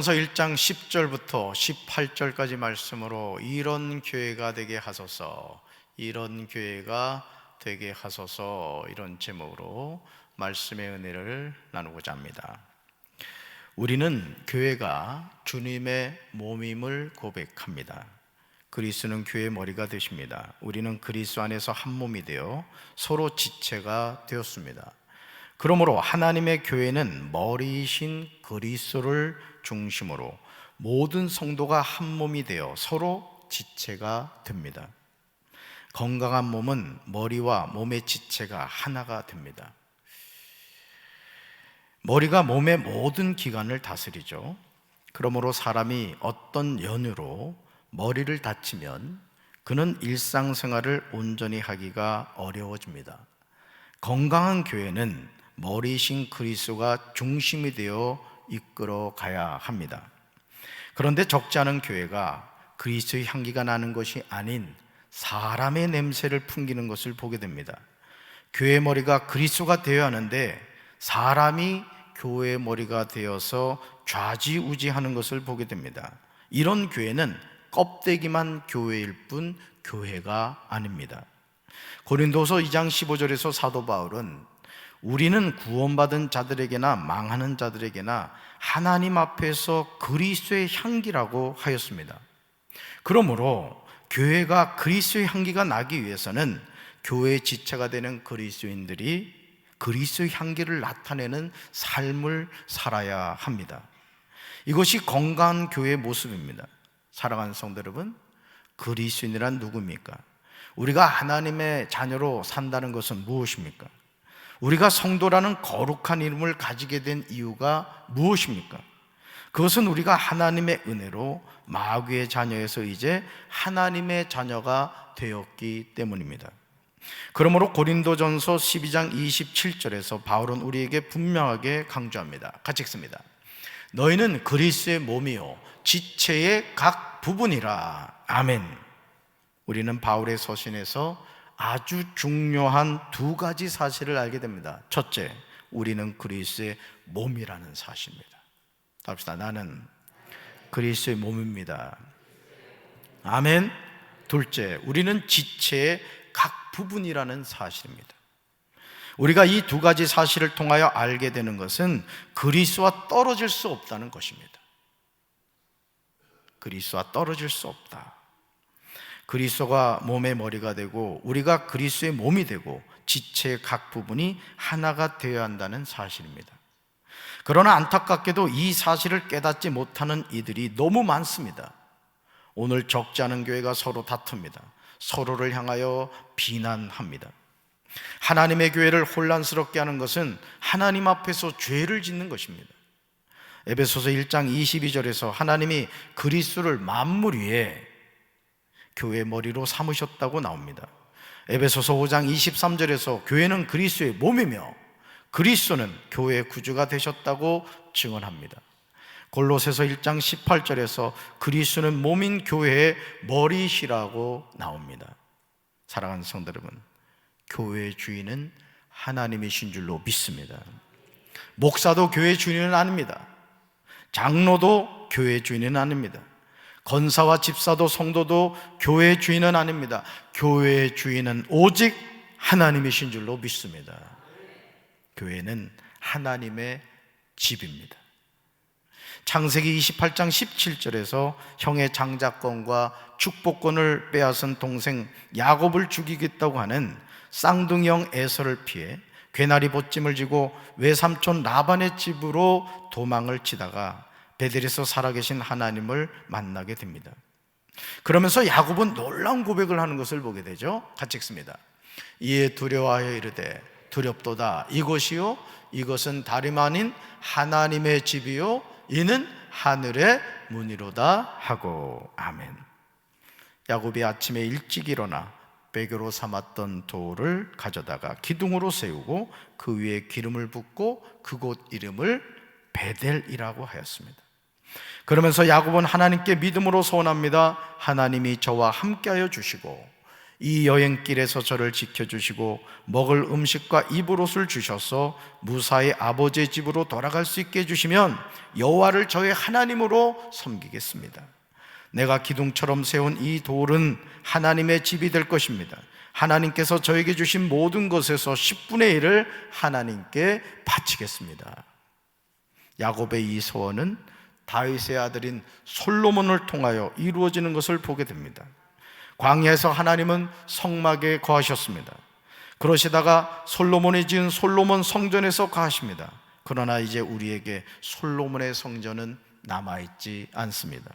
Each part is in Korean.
그래서 1장 10절부터 18절까지 말씀으로 이런 교회가 되게 하소서, 이런 교회가 되게 하소서, 이런 제목으로 말씀의 은혜를 나누고자 합니다. 우리는 교회가 주님의 몸임을 고백합니다. 그리스도는 교회의 머리가 되십니다. 우리는 그리스도 안에서 한 몸이 되어 서로 지체가 되었습니다. 그러므로 하나님의 교회는 머리이신 그리스도를 중심으로 모든 성도가 한 몸이 되어 서로 지체가 됩니다. 건강한 몸은 머리와 몸의 지체가 하나가 됩니다. 머리가 몸의 모든 기관을 다스리죠. 그러므로 사람이 어떤 연유로 머리를 다치면 그는 일상생활을 온전히 하기가 어려워집니다. 건강한 교회는 머리이신 그리스도가 중심이 되어 이끌어 가야 합니다. 그런데 적지 않은 교회가 그리스도의 향기가 나는 것이 아닌 사람의 냄새를 풍기는 것을 보게 됩니다. 교회의 머리가 그리스도가 되어야 하는데 사람이 교회의 머리가 되어서 좌지우지하는 것을 보게 됩니다. 이런 교회는 껍데기만 교회일 뿐 교회가 아닙니다. 고린도서 2장 15절에서 사도 바울은 우리는 구원받은 자들에게나 망하는 자들에게나 하나님 앞에서 그리스도의 향기라고 하였습니다. 그러므로 교회가 그리스도의 향기가 나기 위해서는 교회의 지체가 되는 그리스도인들이 그리스도의 향기를 나타내는 삶을 살아야 합니다. 이것이 건강한 교회의 모습입니다. 사랑하는 성도 여러분, 그리스도인이란 누굽니까? 우리가 하나님의 자녀로 산다는 것은 무엇입니까? 우리가 성도라는 거룩한 이름을 가지게 된 이유가 무엇입니까? 그것은 우리가 하나님의 은혜로 마귀의 자녀에서 이제 하나님의 자녀가 되었기 때문입니다. 그러므로 고린도전서 12장 27절에서 바울은 우리에게 분명하게 강조합니다. 같이 읽습니다. 너희는 그리스도의 몸이요 지체의 각 부분이라. 아멘. 우리는 바울의 서신에서 아주 중요한 두 가지 사실을 알게 됩니다. 첫째, 우리는 그리스도의 몸이라는 사실입니다. 답시다. 나는 그리스도의 몸입니다. 아멘. 둘째, 우리는 지체의 각 부분이라는 사실입니다. 우리가 이 두 가지 사실을 통하여 알게 되는 것은 그리스도와 떨어질 수 없다는 것입니다. 그리스도와 떨어질 수 없다. 그리스도가 몸의 머리가 되고 우리가 그리스도의 몸이 되고 지체의 각 부분이 하나가 되어야 한다는 사실입니다. 그러나 안타깝게도 이 사실을 깨닫지 못하는 이들이 너무 많습니다. 오늘 적지 않은 교회가 서로 다툽니다. 서로를 향하여 비난합니다. 하나님의 교회를 혼란스럽게 하는 것은 하나님 앞에서 죄를 짓는 것입니다. 에베소서 1장 22절에서 하나님이 그리스도를 만물 위에 교회의 머리로 삼으셨다고 나옵니다. 에베소서 5장 23절에서 교회는 그리스도의 몸이며 그리스도는 교회의 구주가 되셨다고 증언합니다. 골로새서 1장 18절에서 그리스도는 몸인 교회의 머리시라고 나옵니다. 사랑하는 성도 여러분, 교회의 주인은 하나님이신 줄로 믿습니다. 목사도 교회의 주인은 아닙니다. 장로도 교회의 주인은 아닙니다. 권사와 집사도 성도도 교회의 주인은 아닙니다. 교회의 주인은 오직 하나님이신 줄로 믿습니다. 교회는 하나님의 집입니다. 창세기 28장 17절에서 형의 장자권과 축복권을 빼앗은 동생 야곱을 죽이겠다고 하는 쌍둥이형 에서를 피해 괴나리 보찜을 지고 외삼촌 라반의 집으로 도망을 치다가 베델에서 살아계신 하나님을 만나게 됩니다. 그러면서 야곱은 놀라운 고백을 하는 것을 보게 되죠. 같이 읽습니다. 이에 두려워하여 이르되 두렵도다. 이곳이요 이것은 다름 아닌 하나님의 집이요 이는 하늘의 문이로다 하고. 아멘. 야곱이 아침에 일찍 일어나 베개로 삼았던 돌을 가져다가 기둥으로 세우고 그 위에 기름을 붓고 그곳 이름을 베델이라고 하였습니다. 그러면서 야곱은 하나님께 믿음으로 소원합니다. 하나님이 저와 함께하여 주시고 이 여행길에서 저를 지켜주시고 먹을 음식과 입을 옷을 주셔서 무사히 아버지의 집으로 돌아갈 수 있게 해주시면 여호와를 저의 하나님으로 섬기겠습니다. 내가 기둥처럼 세운 이 돌은 하나님의 집이 될 것입니다. 하나님께서 저에게 주신 모든 것에서 10분의 1을 하나님께 바치겠습니다. 야곱의 이 소원은 다윗의 아들인 솔로몬을 통하여 이루어지는 것을 보게 됩니다. 광야에서 하나님은 성막에 거하셨습니다. 그러시다가 솔로몬이 지은 솔로몬 성전에서 거하십니다. 그러나 이제 우리에게 솔로몬의 성전은 남아있지 않습니다.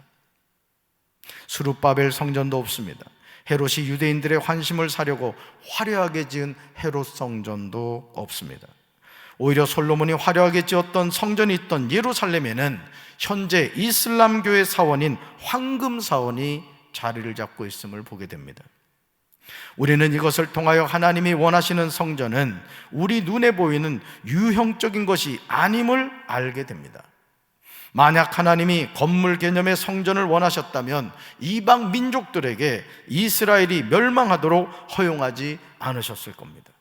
스룹바벨 성전도 없습니다. 헤롯이 유대인들의 환심을 사려고 화려하게 지은 헤롯 성전도 없습니다. 오히려 솔로몬이 화려하게 지었던 성전이 있던 예루살렘에는 현재 이슬람교의 사원인 황금 사원이 자리를 잡고 있음을 보게 됩니다. 우리는 이것을 통하여 하나님이 원하시는 성전은 우리 눈에 보이는 유형적인 것이 아님을 알게 됩니다. 만약 하나님이 건물 개념의 성전을 원하셨다면 이방 민족들에게 이스라엘이 멸망하도록 허용하지 않으셨을 겁니다.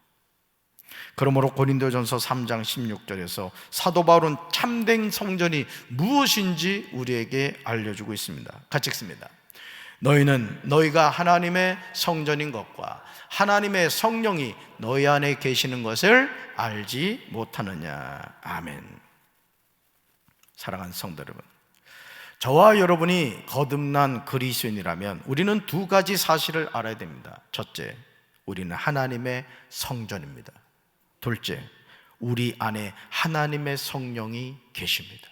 그러므로 고린도전서 3장 16절에서 사도 바울은 참된 성전이 무엇인지 우리에게 알려주고 있습니다. 같이 읽습니다. 너희는 너희가 하나님의 성전인 것과 하나님의 성령이 너희 안에 계시는 것을 알지 못하느냐. 아멘. 사랑하는 성도 여러분, 저와 여러분이 거듭난 그리스도인이라면 우리는 두 가지 사실을 알아야 됩니다. 첫째, 우리는 하나님의 성전입니다. 둘째, 우리 안에 하나님의 성령이 계십니다.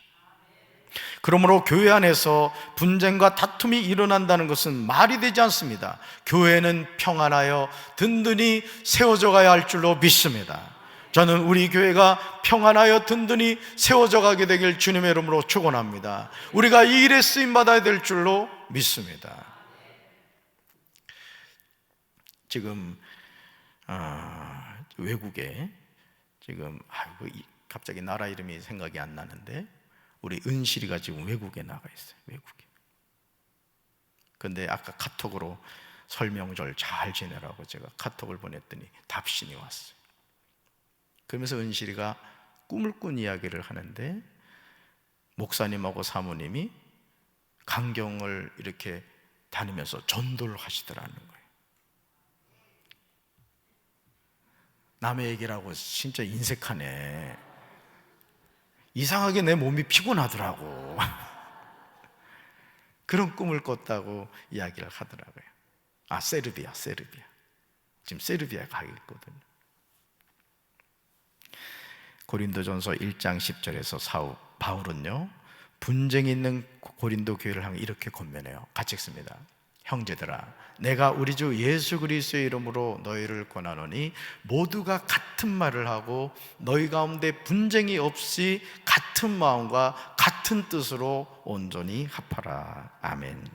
그러므로 교회 안에서 분쟁과 다툼이 일어난다는 것은 말이 되지 않습니다. 교회는 평안하여 든든히 세워져 가야 할 줄로 믿습니다. 저는 우리 교회가 평안하여 든든히 세워져 가게 되길 주님의 이름으로 축원합니다. 우리가 이 일에 쓰임받아야 될 줄로 믿습니다. 지금 외국에 지금 갑자기 나라 이름이 생각이 안 나는데 우리 은실이가 지금 외국에 나가 있어요. 외국에. 근데 아까 카톡으로 설명절 잘 지내라고 제가 카톡을 보냈더니 답신이 왔어요. 그러면서 은실이가 꿈을 꾼 이야기를 하는데 목사님하고 사모님이 강경을 이렇게 다니면서 전도를 하시더라는 거예요. 남의 얘기라고 진짜 인색하네. 이상하게 내 몸이 피곤하더라고. 그런 꿈을 꿨다고 이야기를 하더라고요. 세르비아. 지금 세르비아에 가 있거든요. 고린도전서 1장 10절에서 바울은요, 분쟁이 있는 고린도 교회를 향해 이렇게 권면해요. 같이 읽습니다. 형제들아, 내가 우리 주 예수 그리스도의 이름으로 너희를 권하노니 모두가 같은 말을 하고 너희 가운데 분쟁이 없이 같은 마음과 같은 뜻으로 온전히 합하라. 아멘.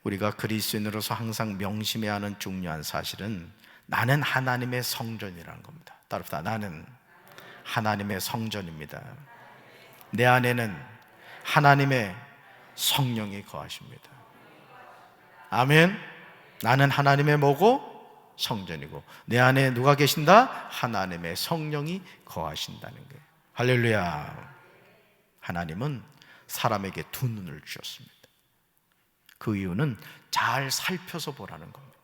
우리가 그리스도인으로서 항상 명심해야 하는 중요한 사실은 나는 하나님의 성전이라는 겁니다. 따릅시다. 나는 하나님의 성전입니다. 내 안에는 하나님의 성령이 거하십니다. 아멘. 나는 하나님의 뭐고? 성전이고 내 안에 누가 계신다? 하나님의 성령이 거하신다는 거예요. 할렐루야. 하나님은 사람에게 두 눈을 주셨습니다. 그 이유는 잘 살펴서 보라는 겁니다.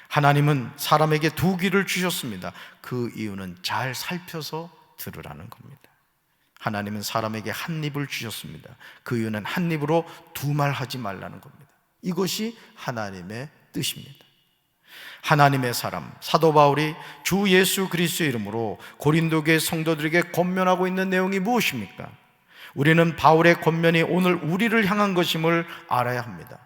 하나님은 사람에게 두 귀를 주셨습니다. 그 이유는 잘 살펴서 들으라는 겁니다. 하나님은 사람에게 한 입을 주셨습니다. 그 이유는 한 입으로 두 말 하지 말라는 겁니다. 이것이 하나님의 뜻입니다. 하나님의 사람 사도 바울이 주 예수 그리스도의 이름으로 고린도 교회 성도들에게 권면하고 있는 내용이 무엇입니까? 우리는 바울의 권면이 오늘 우리를 향한 것임을 알아야 합니다.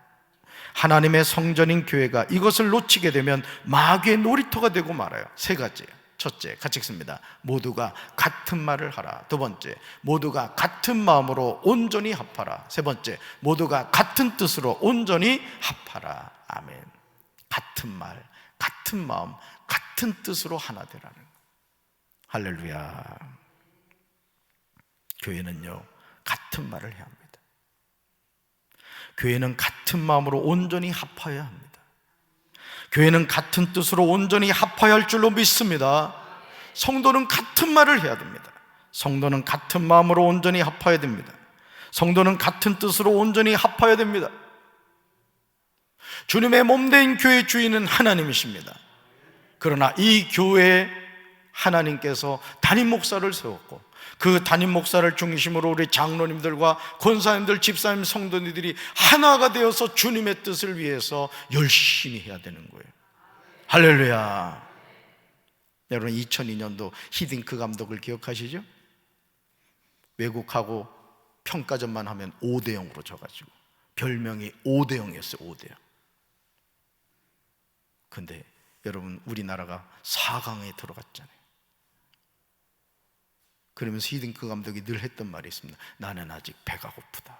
하나님의 성전인 교회가 이것을 놓치게 되면 마귀의 놀이터가 되고 말아요. 세 가지예요. 첫째, 같이 읽습니다. 모두가 같은 말을 하라. 두 번째, 모두가 같은 마음으로 온전히 합하라. 세 번째, 모두가 같은 뜻으로 온전히 합하라. 아멘. 같은 말, 같은 마음, 같은 뜻으로 하나 되라는 거예요. 할렐루야. 교회는요, 같은 말을 해야 합니다. 교회는 같은 마음으로 온전히 합하여야 합니다. 교회는 같은 뜻으로 온전히 합하여야 할 줄로 믿습니다. 성도는 같은 말을 해야 됩니다. 성도는 같은 마음으로 온전히 합하여야 됩니다. 성도는 같은 뜻으로 온전히 합하여야 됩니다. 주님의 몸된 교회의 주인은 하나님이십니다. 그러나 이 교회에 하나님께서 담임 목사를 세웠고, 그 담임 목사를 중심으로 우리 장로님들과 권사님들, 집사님, 성도님들이 하나가 되어서 주님의 뜻을 위해서 열심히 해야 되는 거예요. 할렐루야. 여러분, 2002년도 히딩크 감독을 기억하시죠? 외국하고 평가전만 하면 5대0으로 져가지고 별명이 5대0이었어요. 5대0. 근데 여러분, 우리나라가 4강에 들어갔잖아요. 그러면서 히딩크 감독이 늘 했던 말이 있습니다. 나는 아직 배가 고프다.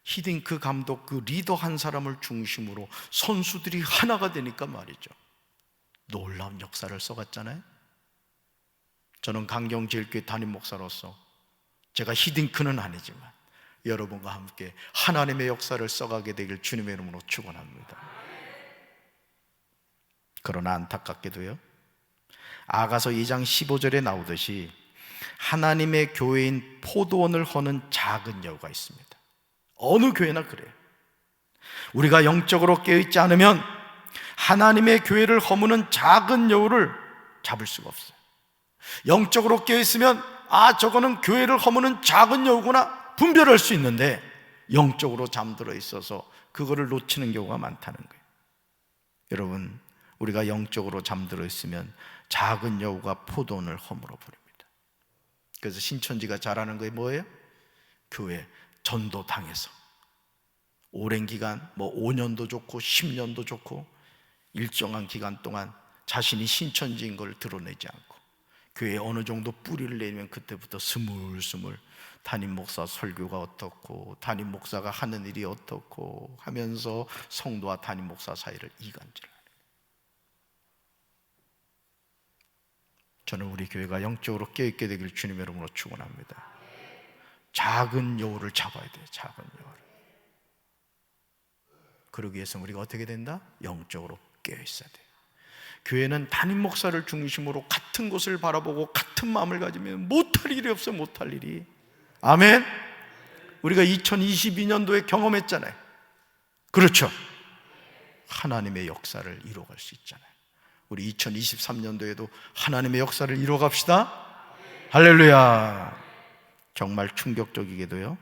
히딩크 감독 그 리더 한 사람을 중심으로 선수들이 하나가 되니까 말이죠, 놀라운 역사를 써갔잖아요. 저는 강경제일교회 담임 목사로서 제가 히딩크는 아니지만 여러분과 함께 하나님의 역사를 써가게 되길 주님의 이름으로 축원합니다. 그러나 안타깝게도요, 아가서 2장 15절에 나오듯이 하나님의 교회인 포도원을 허는 작은 여우가 있습니다. 어느 교회나 그래요. 우리가 영적으로 깨어있지 않으면 하나님의 교회를 허무는 작은 여우를 잡을 수가 없어요. 영적으로 깨어있으면 저거는 교회를 허무는 작은 여우구나 분별할 수 있는데, 영적으로 잠들어 있어서 그거를 놓치는 경우가 많다는 거예요. 여러분, 우리가 영적으로 잠들어 있으면 작은 여우가 포도원을 허물어 버립니다. 그래서 신천지가 잘하는 게 뭐예요? 교회 전도 당해서 오랜 기간, 5년도 좋고 10년도 좋고 일정한 기간 동안 자신이 신천지인 걸 드러내지 않고 교회에 어느 정도 뿌리를 내면 그때부터 스물스물 담임 목사 설교가 어떻고 담임 목사가 하는 일이 어떻고 하면서 성도와 담임 목사 사이를 이간질을. 저는 우리 교회가 영적으로 깨어있게 되길 주님의 이름으로 축원합니다. 작은 여우를 잡아야 돼요. 작은 여우를. 그러기 위해서는 우리가 어떻게 된다? 영적으로 깨어있어야 돼요. 교회는 담임 목사를 중심으로 같은 곳을 바라보고 같은 마음을 가지면 못할 일이 없어요. 못할 일이. 아멘. 우리가 2022년도에 경험했잖아요. 그렇죠? 하나님의 역사를 이뤄갈 수 있잖아요. 우리 2023년도에도 하나님의 역사를 이뤄갑시다. 할렐루야. 정말 충격적이게도요,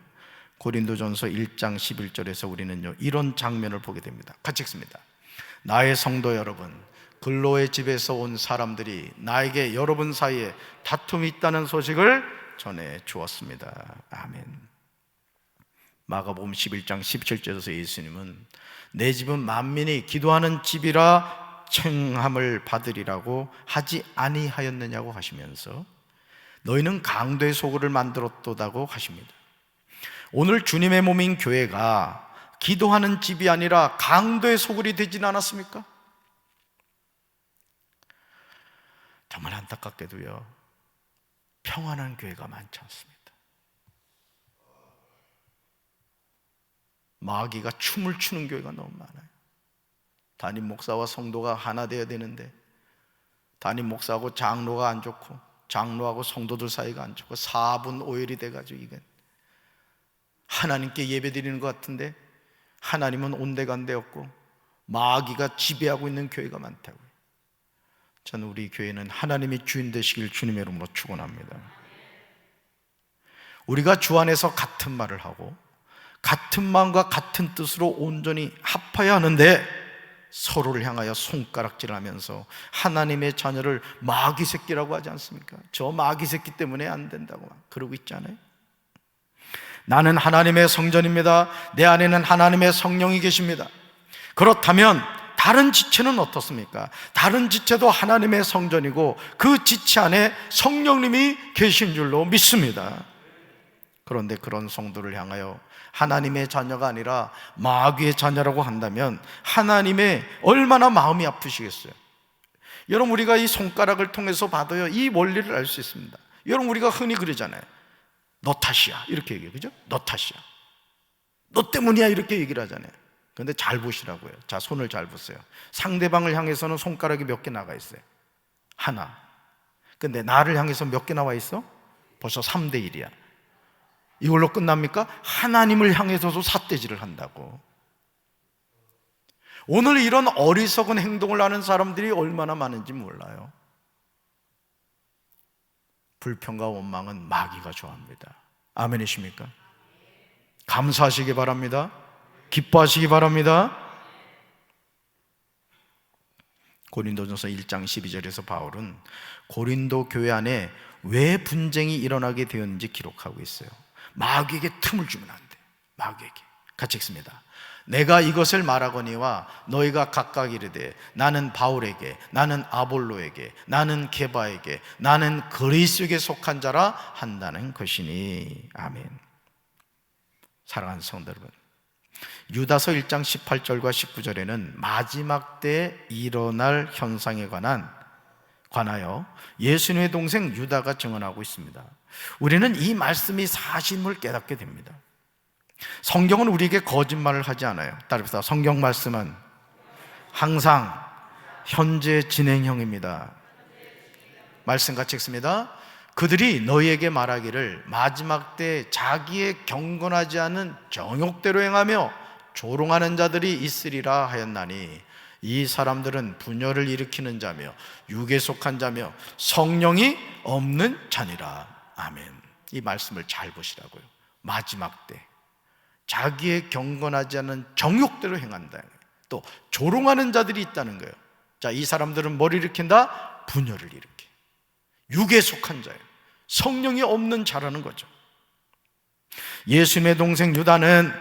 고린도전서 1장 11절에서 우리는요 이런 장면을 보게 됩니다. 같이 읽습니다. 나의 성도 여러분, 근로의 집에서 온 사람들이 나에게 여러분 사이에 다툼이 있다는 소식을 전해 주었습니다. 아멘. 마가복음 11장 17절에서 예수님은 내 집은 만민이 기도하는 집이라 칭함을 받으리라고 하지 아니하였느냐고 하시면서 너희는 강도의 소굴을 만들었도다고 하십니다. 오늘 주님의 몸인 교회가 기도하는 집이 아니라 강도의 소굴이 되진 않았습니까? 정말 안타깝게도요, 평안한 교회가 많지 않습니다. 마귀가 춤을 추는 교회가 너무 많아요. 담임 목사와 성도가 하나 되어야 되는데 담임 목사하고 장로가 안 좋고 장로하고 성도들 사이가 안 좋고 4분 5일이 돼가지고 이건 하나님께 예배드리는 것 같은데 하나님은 온데간데 없고 마귀가 지배하고 있는 교회가 많다고요. 저는 우리 교회는 하나님이 주인 되시길 주님의 이름으로 축원합니다. 우리가 주 안에서 같은 말을 하고 같은 마음과 같은 뜻으로 온전히 합하여야 하는데 서로를 향하여 손가락질하면서 하나님의 자녀를 마귀 새끼라고 하지 않습니까? 저 마귀 새끼 때문에 안 된다고 막 그러고 있잖아요. 나는 하나님의 성전입니다. 내 안에는 하나님의 성령이 계십니다. 그렇다면 다른 지체는 어떻습니까? 다른 지체도 하나님의 성전이고 그 지체 안에 성령님이 계신 줄로 믿습니다. 그런데 그런 성도를 향하여 하나님의 자녀가 아니라 마귀의 자녀라고 한다면 하나님의 얼마나 마음이 아프시겠어요? 여러분, 우리가 이 손가락을 통해서 봐도요 이 원리를 알 수 있습니다. 여러분, 우리가 흔히 그러잖아요. 너 탓이야 이렇게 얘기해요. 그죠? 너 탓이야, 너 때문이야 이렇게 얘기를 하잖아요. 그런데 잘 보시라고요. 자, 손을 잘 보세요. 상대방을 향해서는 손가락이 몇 개 나가 있어요? 하나. 근데 나를 향해서 몇 개 나와 있어? 벌써 3대 1이야. 이걸로 끝납니까? 하나님을 향해서도 삿대질을 한다고. 오늘 이런 어리석은 행동을 하는 사람들이 얼마나 많은지 몰라요. 불평과 원망은 마귀가 좋아합니다. 아멘이십니까? 감사하시기 바랍니다. 기뻐하시기 바랍니다. 고린도전서 1장 12절에서 바울은 고린도 교회 안에 왜 분쟁이 일어나게 되었는지 기록하고 있어요. 마귀에게 틈을 주면 안 돼. 마귀에게. 같이 읽습니다. 내가 이것을 말하거니와 너희가 각각 이르되 나는 바울에게, 나는 아볼로에게, 나는 게바에게, 나는 그리스도에게 속한 자라 한다는 것이니. 아멘. 사랑하는 성도 여러분, 유다서 1장 18절과 19절에는 마지막 때 일어날 현상에 관하여 예수님의 동생 유다가 증언하고 있습니다. 우리는 이 말씀이 사실임을 깨닫게 됩니다. 성경은 우리에게 거짓말을 하지 않아요. 따라서 성경 말씀은 항상 현재 진행형입니다. 말씀 같이 읽습니다. 그들이 너희에게 말하기를 마지막 때 자기의 경건하지 않은 정욕대로 행하며 조롱하는 자들이 있으리라 하였나니 이 사람들은 분열을 일으키는 자며 육에 속한 자며 성령이 없는 자니라. 아멘. 이 말씀을 잘 보시라고요. 마지막 때 자기의 경건하지 않은 정욕대로 행한다. 또 조롱하는 자들이 있다는 거예요. 자, 이 사람들은 뭘 일으킨다? 분열을 일으켜. 육에 속한 자예요. 성령이 없는 자라는 거죠. 예수님의 동생 유다는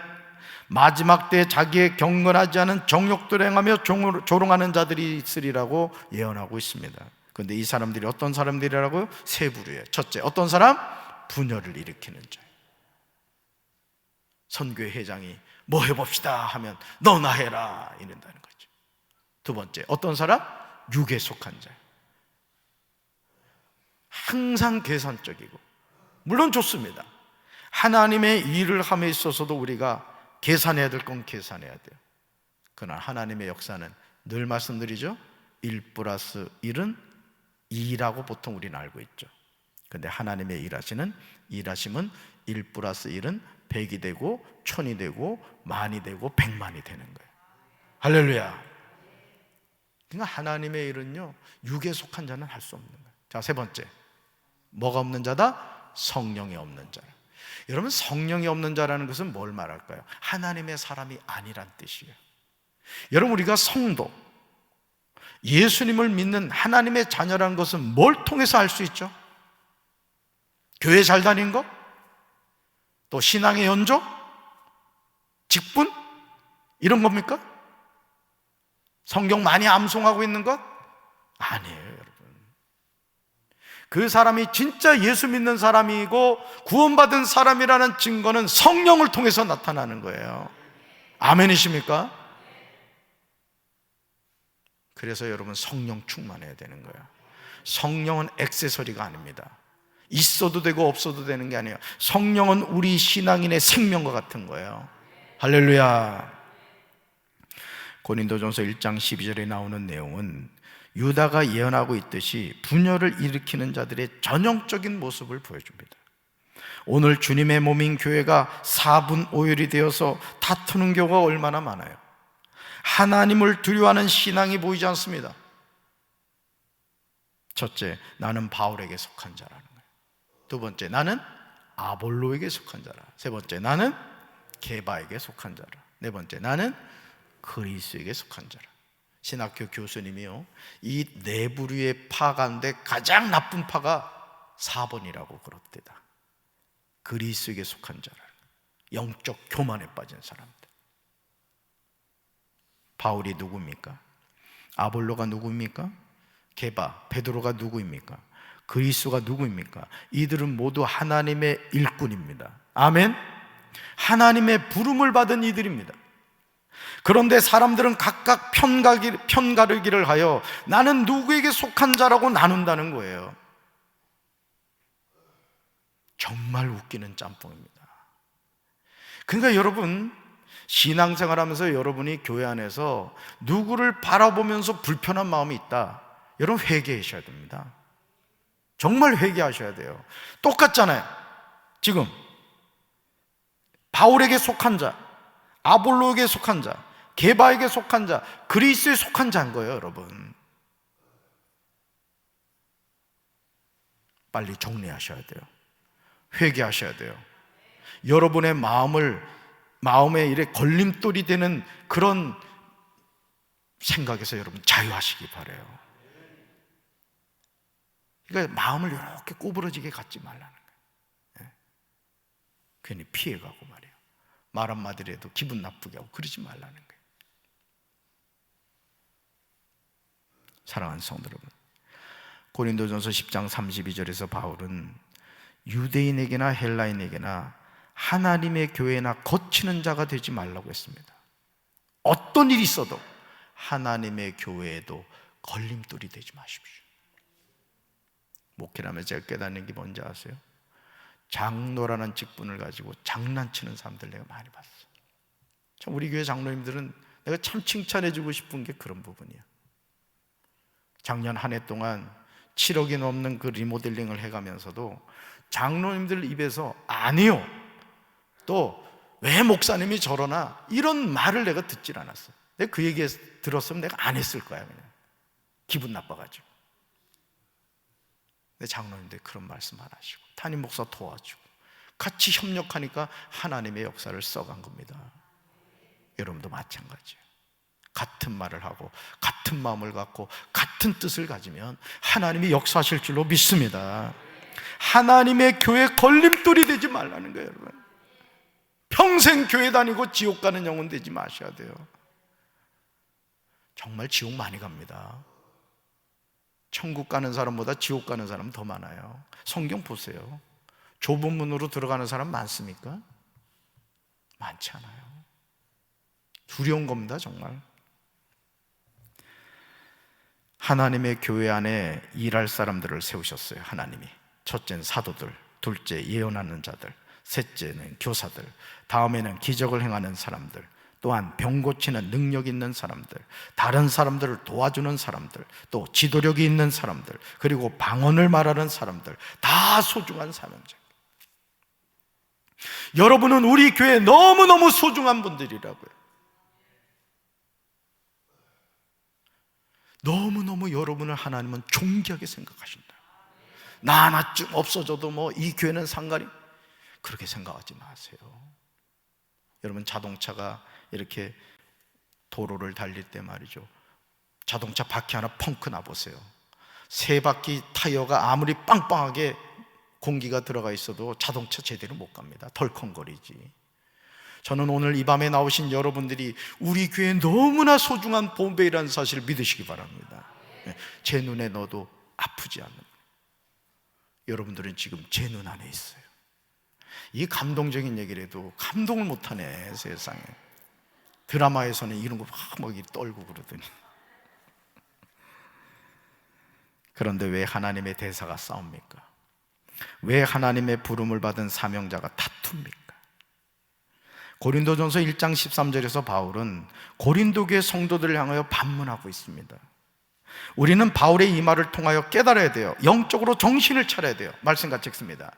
마지막 때 자기의 경건하지 않은 정욕대로 행하며 조롱하는 자들이 있으리라고 예언하고 있습니다. 그런데 이 사람들이 어떤 사람들이라고요? 세 부류예요. 첫째, 어떤 사람? 분열을 일으키는 자. 선교회 회장이 뭐 해봅시다 하면 너나 해라 이런다는 거죠. 두 번째, 어떤 사람? 육에 속한 자. 항상 계산적이고, 물론 좋습니다. 하나님의 일을 함에 있어서도 우리가 계산해야 될 건 계산해야 돼요. 그러나 하나님의 역사는 늘 말씀드리죠. 1 플러스 1은 2라고 보통 우리는 알고 있죠. 그런데 하나님의 일하심은 1 플러스 1은 100이 되고 1000이 되고 만이 되고 100만이 되는 거예요. 할렐루야. 그러니까 하나님의 일은요, 육에 속한 자는 할 수 없는 거예요. 자, 세 번째, 뭐가 없는 자다? 성령이 없는 자. 여러분, 성령이 없는 자라는 것은 뭘 말할까요? 하나님의 사람이 아니란 뜻이에요. 여러분, 우리가 성도, 예수님을 믿는 하나님의 자녀라는 것은 뭘 통해서 알 수 있죠? 교회 잘 다니는 것? 또 신앙의 연조? 직분? 이런 겁니까? 성경 많이 암송하고 있는 것? 아니에요, 여러분. 그 사람이 진짜 예수 믿는 사람이고 구원받은 사람이라는 증거는 성령을 통해서 나타나는 거예요. 아멘이십니까? 그래서 여러분, 성령 충만해야 되는 거예요. 성령은 액세서리가 아닙니다. 있어도 되고 없어도 되는 게 아니에요. 성령은 우리 신앙인의 생명과 같은 거예요. 할렐루야. 고린도전서 1장 12절에 나오는 내용은 유다가 예언하고 있듯이 분열을 일으키는 자들의 전형적인 모습을 보여줍니다. 오늘 주님의 몸인 교회가 4분 5열이 되어서 다투는 경우가 얼마나 많아요. 하나님을 두려워하는 신앙이 보이지 않습니다. 첫째, 나는 바울에게 속한 자라는 거예요. 두 번째, 나는 아볼로에게 속한 자라. 세 번째, 나는 게바에게 속한 자라. 네 번째, 나는 그리스도에게 속한 자라. 신학교 교수님이요, 이 네 부류의 파 가운데 가장 나쁜 파가 4번이라고 그럽니다. 그리스도에게 속한 자라. 영적 교만에 빠진 사람들. 바울이 누구입니까? 아볼로가 누구입니까? 게바, 베드로가 누구입니까? 그리스도가 누구입니까? 이들은 모두 하나님의 일꾼입니다. 아멘. 하나님의 부름을 받은 이들입니다. 그런데 사람들은 각각 편가르기를 하여 나는 누구에게 속한 자라고 나눈다는 거예요. 정말 웃기는 짬뽕입니다. 그러니까 여러분, 신앙생활하면서 여러분이 교회 안에서 누구를 바라보면서 불편한 마음이 있다, 여러분 회개하셔야 됩니다. 정말 회개하셔야 돼요. 똑같잖아요. 지금 바울에게 속한 자, 아볼로에게 속한 자, 게바에게 속한 자, 그리스에 속한 자인 거예요, 여러분. 빨리 정리하셔야 돼요. 회개하셔야 돼요. 여러분의 마음에 이래 걸림돌이 되는 그런 생각에서 여러분 자유하시기 바라요. 그러니까 마음을 이렇게 꼬부러지게 갖지 말라는 거예요. 괜히 피해가고 말이에요. 말 한마디로 해도 기분 나쁘게 하고 그러지 말라는 거예요. 사랑하는 성도 여러분, 고린도전서 10장 32절에서 바울은 유대인에게나 헬라인에게나 하나님의 교회나 거치는 자가 되지 말라고 했습니다. 어떤 일이 있어도 하나님의 교회에도 걸림돌이 되지 마십시오. 목회라면 제가 깨닫는 게 뭔지 아세요? 장로라는 직분을 가지고 장난치는 사람들 내가 많이 봤어. 참 우리 교회 장로님들은 내가 참 칭찬해주고 싶은 게 그런 부분이야. 작년 한 해 동안 7억이 넘는 그 리모델링을 해가면서도 장로님들 입에서 아니요, 또 왜 목사님이 저러나, 이런 말을 내가 듣질 않았어. 내가 그 얘기 들었으면 내가 안 했을 거야. 그냥 기분 나빠가지고. 내 장로님들 그런 말씀 안 하시고 담임 목사 도와주고 같이 협력하니까 하나님의 역사를 써간 겁니다. 여러분도 마찬가지예요. 같은 말을 하고 같은 마음을 갖고 같은 뜻을 가지면 하나님이 역사하실 줄로 믿습니다. 하나님의 교회 걸림돌이 되지 말라는 거예요, 여러분. 평생 교회 다니고 지옥 가는 영혼 되지 마셔야 돼요. 정말 지옥 많이 갑니다. 천국 가는 사람보다 지옥 가는 사람 더 많아요. 성경 보세요. 좁은 문으로 들어가는 사람 많습니까? 많지 않아요. 두려운 겁니다, 정말. 하나님의 교회 안에 일할 사람들을 세우셨어요, 하나님이. 첫째는 사도들, 둘째 예언하는 자들, 셋째는 교사들, 다음에는 기적을 행하는 사람들, 또한 병 고치는 능력 있는 사람들, 다른 사람들을 도와주는 사람들, 또 지도력이 있는 사람들, 그리고 방언을 말하는 사람들, 다 소중한 사명자. 여러분은 우리 교회에 너무너무 소중한 분들이라고요. 너무너무 여러분을 하나님은 존귀하게 생각하신다. 나 하나쯤 없어져도 뭐 이 교회는 상관이, 그렇게 생각하지 마세요. 여러분 자동차가 이렇게 도로를 달릴 때 말이죠, 자동차 바퀴 하나 펑크 나보세요. 세 바퀴 타이어가 아무리 빵빵하게 공기가 들어가 있어도 자동차 제대로 못 갑니다. 덜컹거리지. 저는 오늘 이 밤에 나오신 여러분들이 우리 교회에 너무나 소중한 보배라는 사실을 믿으시기 바랍니다. 제 눈에 넣어도 아프지 않는, 여러분들은 지금 제 눈 안에 있어요. 이 감동적인 얘기를 해도 감동을 못하네, 세상에. 드라마에서는 이런 거 막 떨고 그러더니. 그런데 왜 하나님의 대사가 싸웁니까? 왜 하나님의 부름을 받은 사명자가 다툽니까? 고린도전서 1장 13절에서 바울은 고린도 교회 성도들을 향하여 반문하고 있습니다. 우리는 바울의 이 말을 통하여 깨달아야 돼요. 영적으로 정신을 차려야 돼요. 말씀 같이 읽습니다.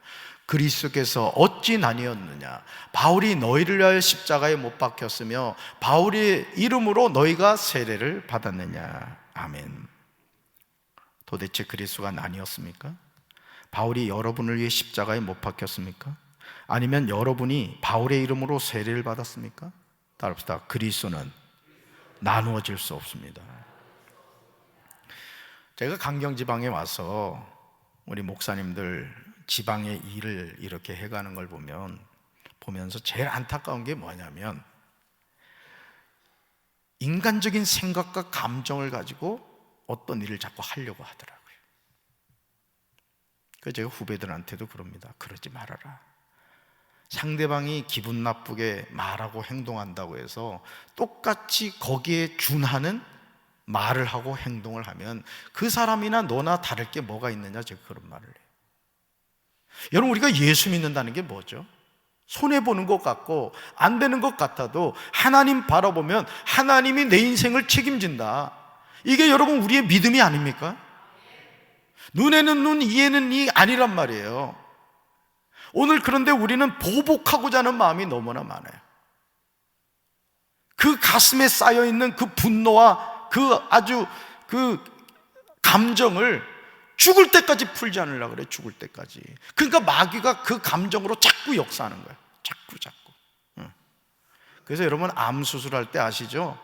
그리스도께서 어찌 나뉘었느냐? 바울이 너희를 위하여 십자가에 못 박혔으며 바울의 이름으로 너희가 세례를 받았느냐? 아멘. 도대체 그리스도가 나뉘었습니까? 바울이 여러분을 위해 십자가에 못 박혔습니까? 아니면 여러분이 바울의 이름으로 세례를 받았습니까? 따라합시다. 그리스도는 나누어질 수 없습니다. 제가 강경지방에 와서 우리 목사님들 지방의 일을 이렇게 해가는 걸 보면서 제일 안타까운 게 뭐냐면, 인간적인 생각과 감정을 가지고 어떤 일을 자꾸 하려고 하더라고요. 그래서 제가 후배들한테도 그럽니다. 그러지 말아라. 상대방이 기분 나쁘게 말하고 행동한다고 해서 똑같이 거기에 준하는 말을 하고 행동을 하면 그 사람이나 너나 다를 게 뭐가 있느냐, 제가 그런 말을 해요. 여러분, 우리가 예수 믿는다는 게 뭐죠? 손해보는 것 같고 안 되는 것 같아도 하나님 바라보면 하나님이 내 인생을 책임진다. 이게 여러분 우리의 믿음이 아닙니까? 눈에는 눈, 이에는 이 아니란 말이에요. 오늘 그런데 우리는 보복하고자 하는 마음이 너무나 많아요. 그 가슴에 쌓여있는 그 분노와 그 감정을 죽을 때까지 풀지 않으려고 그래. 죽을 때까지. 그러니까 마귀가 그 감정으로 자꾸 역사하는 거예요. 자꾸. 그래서 여러분 암 수술할 때 아시죠?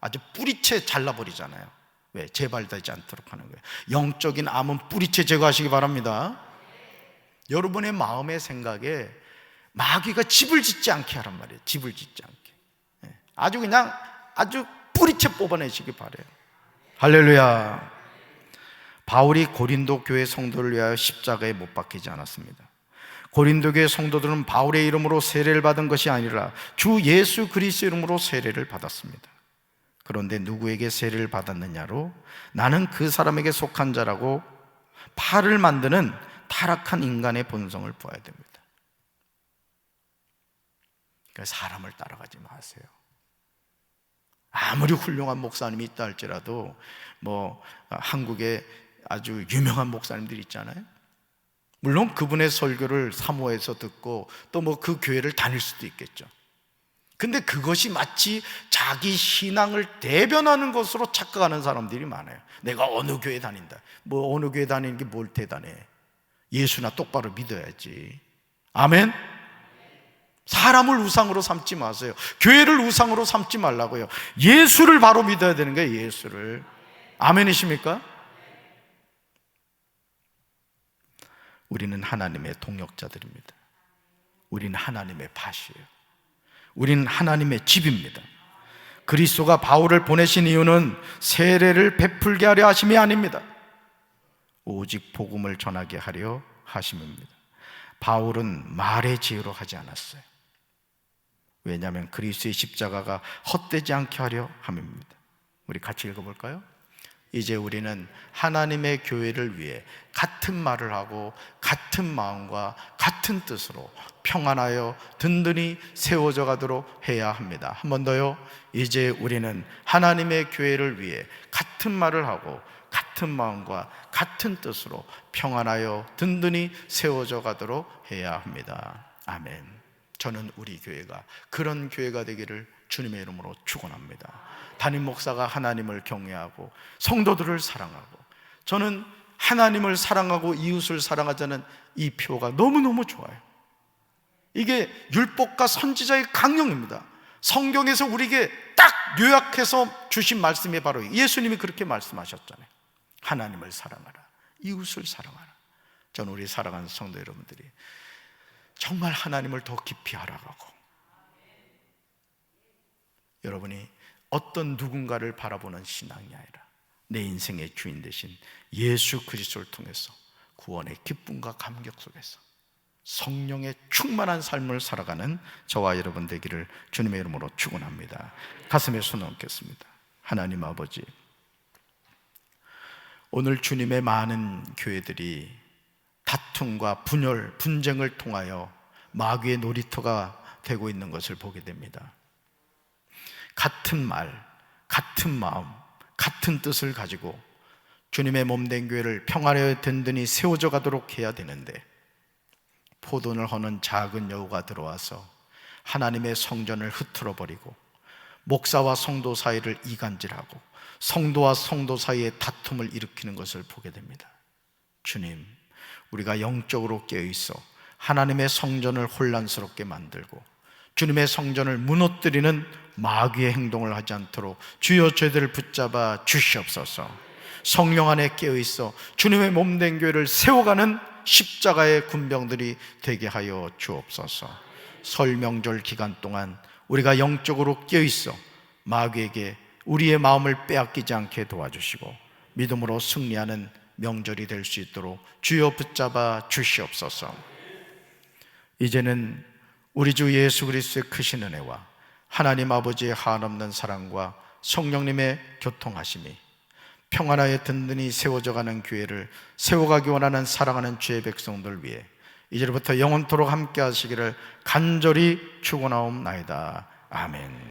아주 뿌리채 잘라버리잖아요. 왜? 재발되지 않도록 하는 거예요. 영적인 암은 뿌리채 제거하시기 바랍니다. 여러분의 마음의 생각에 마귀가 집을 짓지 않게 하란 말이에요. 집을 짓지 않게. 아주 뿌리채 뽑아내시기 바라요. 할렐루야. 바울이 고린도 교회 성도를 위하여 십자가에 못 박히지 않았습니다. 고린도 교회 성도들은 바울의 이름으로 세례를 받은 것이 아니라 주 예수 그리스도 이름으로 세례를 받았습니다. 그런데 누구에게 세례를 받았느냐로 나는 그 사람에게 속한 자라고 팔을 만드는 타락한 인간의 본성을 보아야 됩니다. 그러니까 사람을 따라가지 마세요. 아무리 훌륭한 목사님이 있다 할지라도 한국에 아주 유명한 목사님들이 있잖아요. 물론 그분의 설교를 사모해서 듣고 또 그 교회를 다닐 수도 있겠죠. 근데 그것이 마치 자기 신앙을 대변하는 것으로 착각하는 사람들이 많아요. 내가 어느 교회 다닌다. 어느 교회 다니는 게 뭘 대단해. 예수나 똑바로 믿어야지. 아멘? 사람을 우상으로 삼지 마세요. 교회를 우상으로 삼지 말라고요. 예수를 바로 믿어야 되는 거예요. 예수를. 아멘이십니까? 우리는 하나님의 동역자들입니다. 우리는 하나님의 밭이에요. 우리는 하나님의 집입니다. 그리스도가 바울을 보내신 이유는 세례를 베풀게 하려 하심이 아닙니다. 오직 복음을 전하게 하려 하심입니다. 바울은 말의 지혜로 하지 않았어요. 왜냐하면 그리스도의 십자가가 헛되지 않게 하려 함입니다. 우리 같이 읽어볼까요? 이제 우리는 하나님의 교회를 위해 같은 말을 하고 같은 마음과 같은 뜻으로 평안하여 든든히 세워져 가도록 해야 합니다. 한 번 더요. 이제 우리는 하나님의 교회를 위해 같은 말을 하고 같은 마음과 같은 뜻으로 평안하여 든든히 세워져 가도록 해야 합니다. 아멘. 저는 우리 교회가 그런 교회가 되기를 주님의 이름으로 축원합니다. 담임 목사가 하나님을 경외하고 성도들을 사랑하고, 저는 하나님을 사랑하고 이웃을 사랑하자는 이 표가 너무너무 좋아요. 이게 율법과 선지자의 강령입니다. 성경에서 우리에게 딱 요약해서 주신 말씀이 바로 예수님이 그렇게 말씀하셨잖아요. 하나님을 사랑하라, 이웃을 사랑하라. 저는 우리 사랑하는 성도 여러분들이 정말 하나님을 더 깊이 알아가고, 여러분이 어떤 누군가를 바라보는 신앙이 아니라 내 인생의 주인 되신 예수 그리스도를 통해서 구원의 기쁨과 감격 속에서 성령의 충만한 삶을 살아가는 저와 여러분 되기를 주님의 이름으로 축원합니다. 가슴에 손 얹겠습니다. 하나님 아버지, 오늘 주님의 많은 교회들이 다툼과 분열, 분쟁을 통하여 마귀의 놀이터가 되고 있는 것을 보게 됩니다. 같은 말, 같은 마음, 같은 뜻을 가지고 주님의 몸된 교회를 평안하여 든든히 세워져 가도록 해야 되는데, 포도를 허는 작은 여우가 들어와서 하나님의 성전을 흐트러 버리고 목사와 성도 사이를 이간질하고 성도와 성도 사이에 다툼을 일으키는 것을 보게 됩니다. 주님, 우리가 영적으로 깨어있어 하나님의 성전을 혼란스럽게 만들고 주님의 성전을 무너뜨리는 마귀의 행동을 하지 않도록 주여 저희들을 붙잡아 주시옵소서. 성령 안에 깨어있어 주님의 몸된 교회를 세워가는 십자가의 군병들이 되게 하여 주옵소서. 설 명절 기간 동안 우리가 영적으로 깨어있어 마귀에게 우리의 마음을 빼앗기지 않게 도와주시고 믿음으로 승리하는 명절이 될 수 있도록 주여 붙잡아 주시옵소서. 이제는 우리 주 예수 그리스도의 크신 은혜와 하나님 아버지의 한없는 사랑과 성령님의 교통하심이 평안하여 든든히 세워져가는 교회를 세워가기 원하는 사랑하는 주의 백성들 위해 이제부터 영원토록 함께 하시기를 간절히 축원하옵나이다. 아멘.